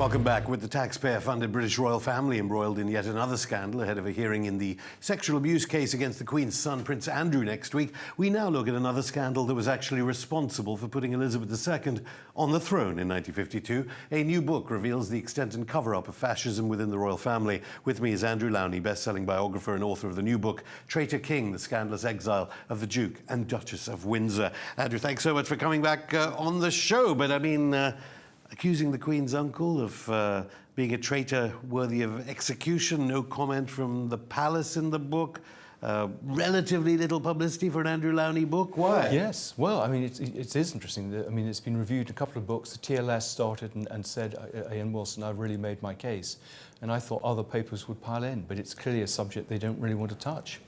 Welcome back. With the taxpayer-funded British royal family embroiled in yet another scandal ahead of a hearing in the sexual abuse case against the Queen's son, Prince Andrew, next week, we now look at another scandal that was actually responsible for putting Elizabeth II on the throne in 1952. A new book reveals the extent and cover-up of fascism within the royal family. With me is Andrew Lowney, best-selling biographer and author of the new book, Traitor King, The Scandalous Exile of the Duke and Duchess of Windsor. Andrew, thanks so much for coming back on the show. But I mean, accusing the Queen's uncle of being a traitor worthy of execution, no comment from the palace in the book, relatively little publicity for an Andrew Lowney book. Why? Yes, well, I mean, it is interesting. I mean, it's been reviewed in a couple of books. The TLS started and said, Ian Wilson, I've really made my case. And I thought other papers would pile in, but it's clearly a subject they don't really want to touch.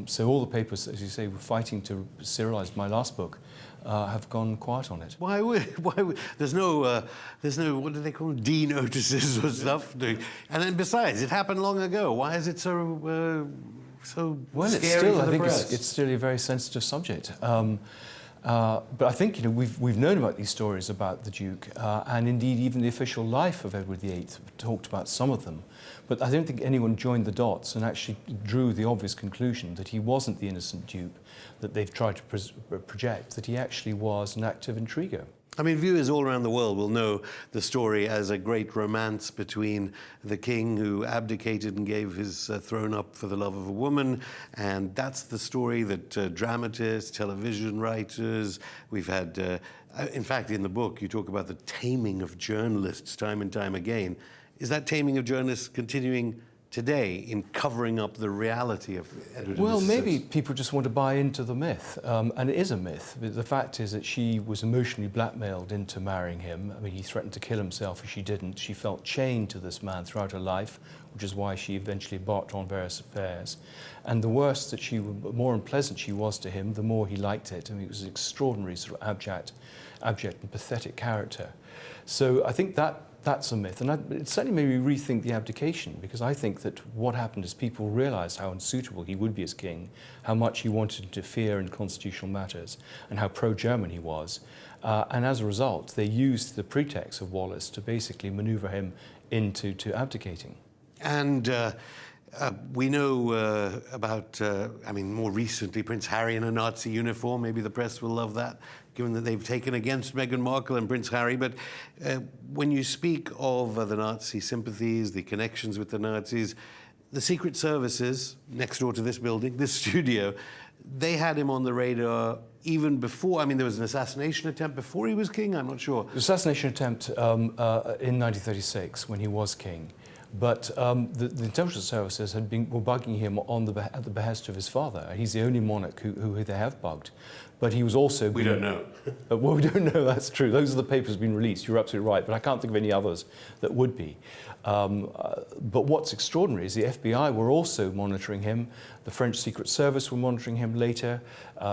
So all the papers, as you say, were fighting to serialise my last book, have gone quiet on it. Why would there's no what do they call them, D notices or stuff? And then besides, it happened long ago. Why is it so well, scary for the press? It's still a very sensitive subject. But I think, you know, we've known about these stories about the Duke, and indeed even the official life of Edward VIII talked about some of them. But I don't think anyone joined the dots and actually drew the obvious conclusion that he wasn't the innocent dupe that they've tried to project, that he actually was an active intriguer. I mean, viewers all around the world will know the story as a great romance between the king who abdicated and gave his throne up for the love of a woman. And that's the story that dramatists, television writers, we've had... in fact, in the book, you talk about the taming of journalists time and time again. Is that taming of journalists continuing today in covering up the reality of Edward? Well, maybe people just want to buy into the myth, and it is a myth. The fact is that she was emotionally blackmailed into marrying him. I mean, he threatened to kill himself if she didn't. She felt chained to this man throughout her life, which is why she eventually embarked on various affairs. And the worse that more unpleasant she was to him, the more he liked it. I mean, it was an extraordinary sort of abject and pathetic character. So I think that's a myth, and it certainly made me rethink the abdication, because I think that what happened is people realised how unsuitable he would be as king, how much he wanted to interfere in constitutional matters, and how pro-German he was. And as a result, they used the pretext of Wallace to basically manoeuvre him into abdicating. And we know about, I mean, more recently, Prince Harry in a Nazi uniform. Maybe the press will love that, given that they've taken against Meghan Markle and Prince Harry. But when you speak of the Nazi sympathies, the connections with the Nazis, the Secret Services, next door to this building, this studio, they had him on the radar even before. I mean, there was an assassination attempt before he was king, I'm not sure. The assassination attempt in 1936, when he was king. But the intelligence services were bugging him at the behest of his father. He's the only monarch who they have bugged. But he was also... We don't know. Well, we don't know, that's true. Those are the papers being released, you're absolutely right, but I can't think of any others that would be. But what's extraordinary is the FBI were also monitoring him, the French Secret Service were monitoring him later,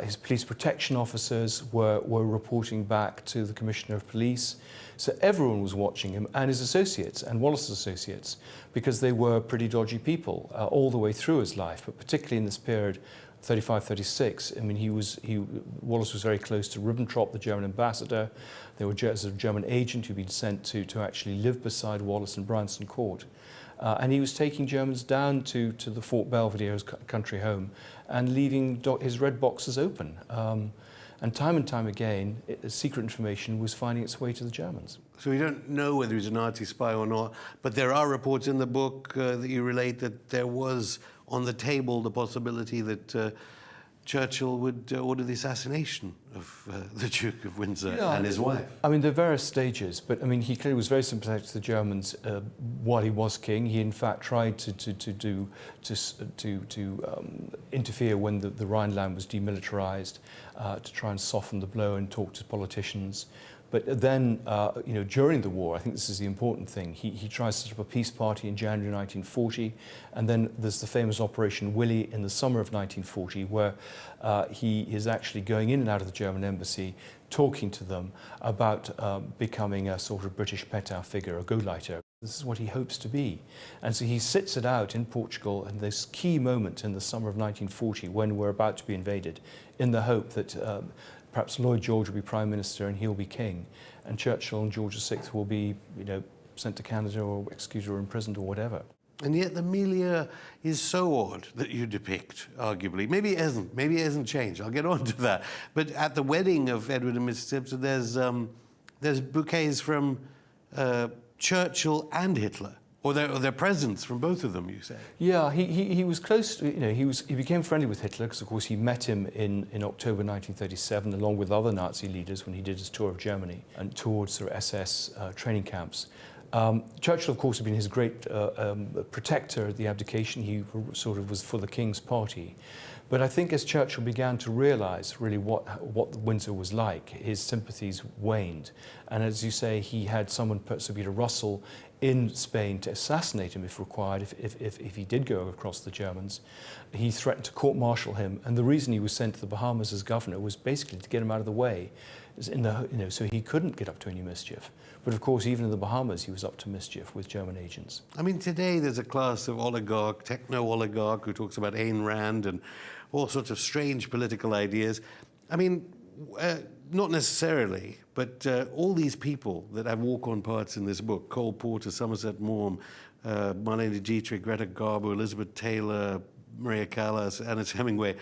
his police protection officers were reporting back to the Commissioner of Police. So everyone was watching him, and his associates, and Wallace's associates, because they were pretty dodgy people all the way through his life, but particularly in this period, 35, 36. I mean, Wallace was very close to Ribbentrop, the German ambassador. There was a German agent who'd been sent to actually live beside Wallace in Bryanston Court. And he was taking Germans down to the Fort Belvedere, his country home, and leaving his red boxes open. And time again, secret information was finding its way to the Germans. So we don't know whether he's a Nazi spy or not, but there are reports in the book that you relate that there was on the table the possibility that Churchill would order the assassination of the Duke of Windsor and his wife. I mean, there are various stages, but I mean, he clearly was very sympathetic to the Germans while he was king. He, in fact, tried to interfere when the Rhineland was demilitarized, to try and soften the blow and talk to politicians. But then, you know, during the war, I think this is the important thing, he tries to set up a peace party in January 1940, and then there's the famous Operation Willy in the summer of 1940, where he is actually going in and out of the German embassy, talking to them about becoming a sort of British Pétain figure, a go-lighter. This is what he hopes to be. And so he sits it out in Portugal in this key moment in the summer of 1940, when we're about to be invaded, in the hope that perhaps Lloyd George will be Prime Minister and he'll be King, and Churchill and George VI will be, you know, sent to Canada or executed or imprisoned or whatever. And yet the milieu is so odd that you depict, arguably. Maybe it isn't. Maybe it hasn't changed. I'll get on to that. But at the wedding of Edward and Mrs. Simpson, there's bouquets from Churchill and Hitler, or their presents from both of them, you say? Yeah, he was close. He became friendly with Hitler because, of course, he met him in October 1937, along with other Nazi leaders when he did his tour of Germany and toured sort of SS training camps. Churchill, of course, had been his great protector at the abdication. He sort of was for the King's party. But I think as Churchill began to realise really what Windsor was like, his sympathies waned. And as you say, he had someone, Sir Peter Russell, in Spain to assassinate him if required, if he did go across the Germans. He threatened to court-martial him. And the reason he was sent to the Bahamas as governor was basically to get him out of the way, so he couldn't get up to any mischief. But of course, even in the Bahamas, he was up to mischief with German agents. I mean, today there's a class of oligarch, techno-oligarch, who talks about Ayn Rand and all sorts of strange political ideas. I mean, not necessarily, but all these people that have walk-on parts in this book, Cole Porter, Somerset Maugham, Marlene Dietrich, Greta Garbo, Elizabeth Taylor, Maria Callas, Ernest Hemingway,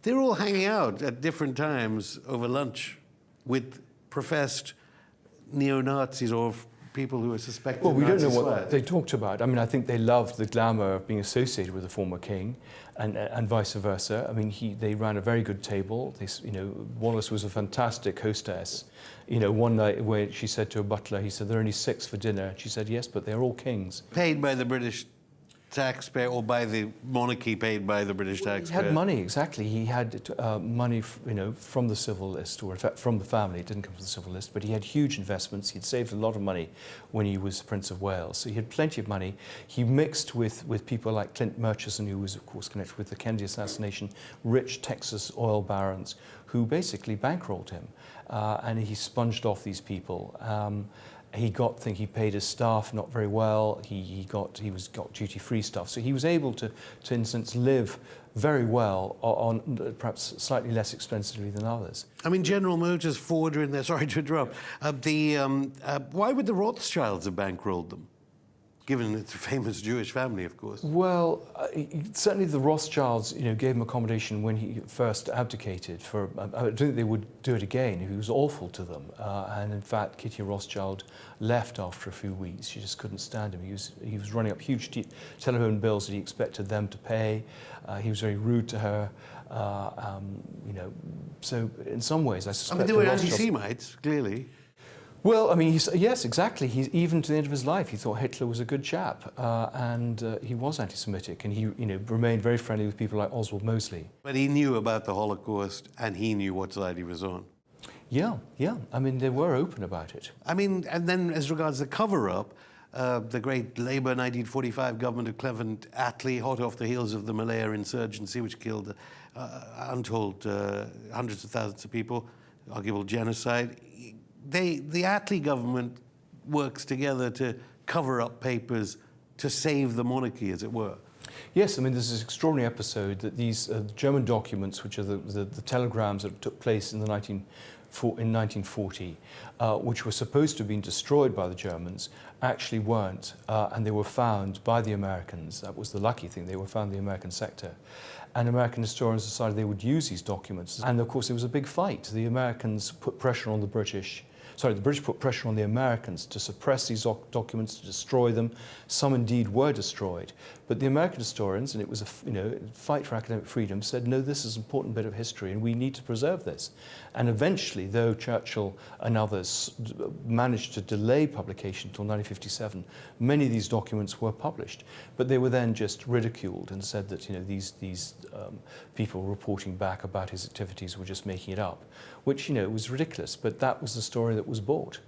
they're all hanging out at different times over lunch with professed neo-Nazis or people who are suspected Well, we don't know Nazi what spies. they talked about. I mean, I think they loved the glamour of being associated with the former king, and vice versa. I mean, they ran a very good table. Wallace was a fantastic hostess. One night where she said to a butler, he said, "There are only 6 for dinner." She said, "Yes, but they're all kings." Paid by the British taxpayer, or by the monarchy paid by the British taxpayer? He had money, exactly. He had money, from the civil list, or in fact from the family. It didn't come from the civil list, but he had huge investments. He'd saved a lot of money when he was Prince of Wales, so he had plenty of money. He mixed with people like Clint Murchison, who was, of course, connected with the Kennedy assassination, rich Texas oil barons who basically bankrolled him, and he sponged off these people. He paid his staff not very well. He got duty-free stuff, so he was able to in a sense live very well on perhaps slightly less expensively than others. I mean, General Motors, Ford are in there. Sorry to interrupt. Why would the Rothschilds have bankrolled them? Given it's a famous Jewish family, of course. Well, certainly the Rothschilds, gave him accommodation when he first abdicated. I don't think they would do it again. He was awful to them, and in fact, Kitty Rothschild left after a few weeks. She just couldn't stand him. He was running up huge telephone bills that he expected them to pay. He was very rude to her. So in some ways, I suspect. I mean, they were anti-Semites, clearly. Well, I mean, yes, exactly. Even to the end of his life, he thought Hitler was a good chap, and he was anti-Semitic, and he, remained very friendly with people like Oswald Mosley. But he knew about the Holocaust, and he knew what side he was on. Yeah. I mean, they were open about it. I mean, and then as regards the cover-up, the great Labour 1945 government of Clement Attlee, hot off the heels of the Malaya insurgency, which killed untold hundreds of thousands of people, arguable genocide. The Attlee government works together to cover up papers to save the monarchy, as it were. Yes, I mean, there's this extraordinary episode that these German documents, which are the telegrams that took place in 1940, which were supposed to have been destroyed by the Germans, actually weren't, and they were found by the Americans. That was the lucky thing. They were found in the American sector. And American historians decided they would use these documents. And of course, there was a big fight. The Americans put pressure on the British. The British put pressure on the Americans to suppress these documents, to destroy them. Some indeed were destroyed. But the American historians, and it was a fight for academic freedom, said, no, this is an important bit of history and we need to preserve this. And eventually, though Churchill and others managed to delay publication until 1957, many of these documents were published. But they were then just ridiculed and said that these people reporting back about his activities were just making it up, which was ridiculous. But that was the story that was bought.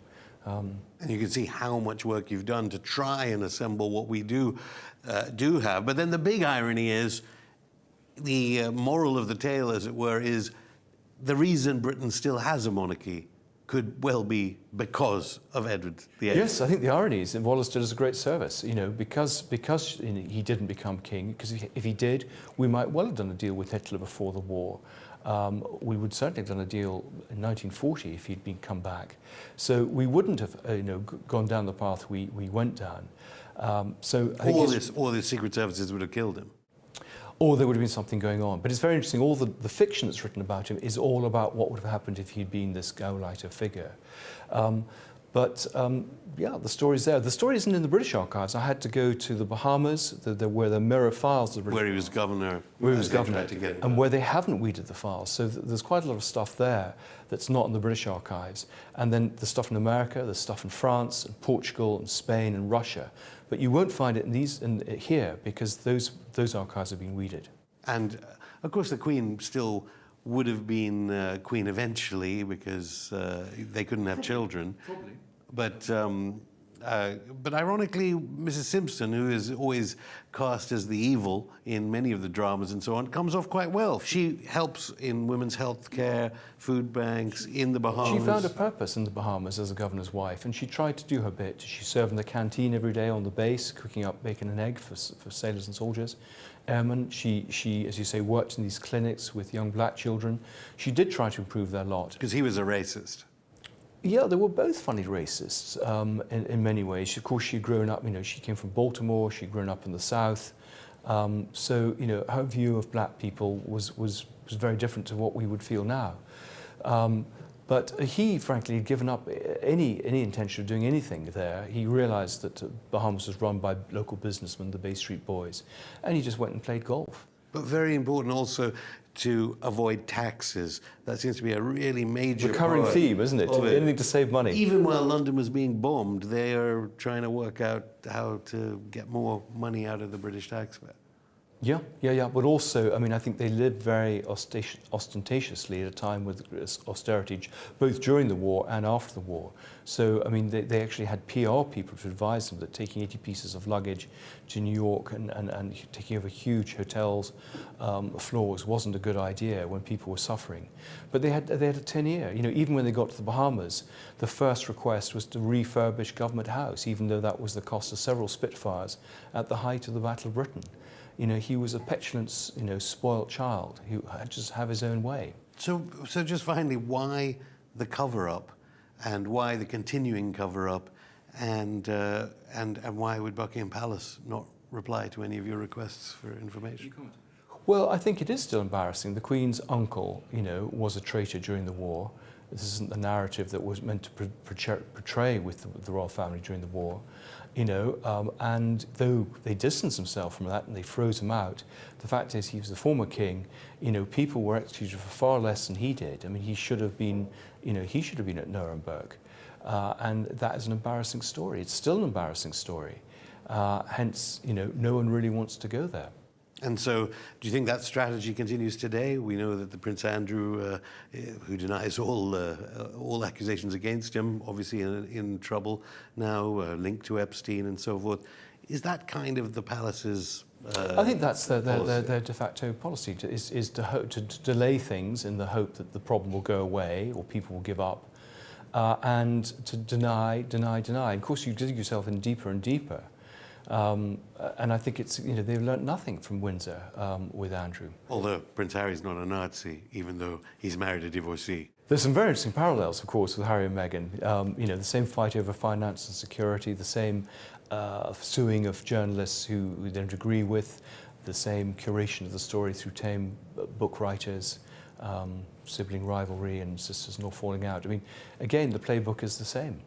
And you can see how much work you've done to try and assemble what we do have. But then the big irony is, the moral of the tale, as it were, is the reason Britain still has a monarchy could well be because of Edward VIII. Yes, I think the irony is that Wallace did us a great service, because he didn't become king, because if he did, we might well have done a deal with Hitler before the war. we would certainly have done a deal in 1940 if he'd been come back. So we wouldn't have gone down the path we went down. So I think all the Secret Services would have killed him. or there would have been something going on. But it's very interesting, all the fiction that's written about him is all about what would have happened if he'd been this Gauleiter figure. Yeah, the story's there. The story isn't in the British archives. I had to go to the Bahamas, where the mirror files are where he was governor. Where he was governor, and where they haven't weeded the files. So there's quite a lot of stuff there that's not in the British archives. And then the stuff in America, there's stuff in France, and Portugal, and Spain, and Russia. But you won't find it here because those archives have been weeded. And of course, the Queen still would have been Queen eventually because they couldn't have children. Probably. But ironically, Mrs. Simpson, who is always cast as the evil in many of the dramas and so on, comes off quite well. She helps in women's health care, food banks, in the Bahamas. She found a purpose in the Bahamas as a governor's wife, and she tried to do her bit. She served in the canteen every day on the base, cooking up bacon and egg for sailors and soldiers. Airmen. She, as you say, worked in these clinics with young black children. She did try to improve their lot. Because he was a racist. Yeah, they were both funny racists in many ways. Of course, she'd grown up, she came from Baltimore, she'd grown up in the South. So, her view of black people was very different to what we would feel now. But he, frankly, had given up any intention of doing anything there. He realized that Bahamas was run by local businessmen, the Bay Street Boys, and he just went and played golf. But very important also to avoid taxes. That seems to be a really major recurring theme, isn't it? Anything to save money. Even while London was being bombed, they are trying to work out how to get more money out of the British taxpayer. Yeah. But also, I think they lived very ostentatiously at a time with austerity, both during the war and after the war. So, they actually had PR people to advise them that taking 80 pieces of luggage to New York and taking over huge hotels floors wasn't a good idea when people were suffering. But they had a 10-year. Even when they got to the Bahamas, the first request was to refurbish Government House, even though that was the cost of several Spitfires at the height of the Battle of Britain. He was a petulant, spoilt child who had to just have his own way. So just finally, why the cover-up, and why the continuing cover-up, and why would Buckingham Palace not reply to any of your requests for information? Well, I think it is still embarrassing. The Queen's uncle, was a traitor during the war. This isn't the narrative that was meant to portray with the royal family during the war. And though they distanced themselves from that and they froze him out, the fact is he was the former king. People were executed for far less than he did. He should have been, at Nuremberg, and that is an embarrassing story. It's still an embarrassing story. Hence, no one really wants to go there. And so, do you think that strategy continues today? We know that the Prince Andrew, who denies all accusations against him, obviously in trouble now, linked to Epstein and so forth. Is that kind of the palace's I think that's their de facto policy, is to delay things in the hope that the problem will go away or people will give up, and to deny. Of course, you dig yourself in deeper and deeper. And I think it's, they've learnt nothing from Windsor with Andrew. Although Prince Harry's not a Nazi, even though he's married a divorcee. There's some very interesting parallels, of course, with Harry and Meghan. The same fight over finance and security, the same suing of journalists who they don't agree with, the same curation of the story through tame book writers, sibling rivalry and sisters-in-law falling out. Again, the playbook is the same.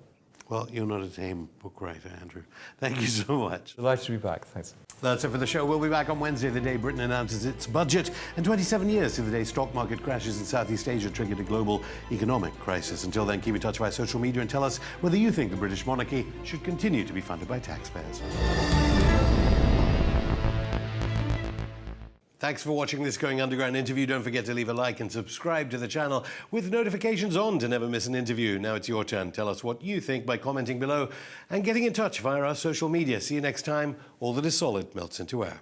Well, you're not a tame book writer, Andrew. Thank you so much. Delighted to be back. Thanks. That's it for the show. We'll be back on Wednesday, the day Britain announces its budget, and 27 years to the day stock market crashes in Southeast Asia triggered a global economic crisis. Until then, keep in touch via social media and tell us whether you think the British monarchy should continue to be funded by taxpayers. Thanks for watching this Going Underground interview. Don't forget to leave a like and subscribe to the channel with notifications on to never miss an interview. Now it's your turn. Tell us what you think by commenting below and getting in touch via our social media. See you next time. All that is solid melts into air.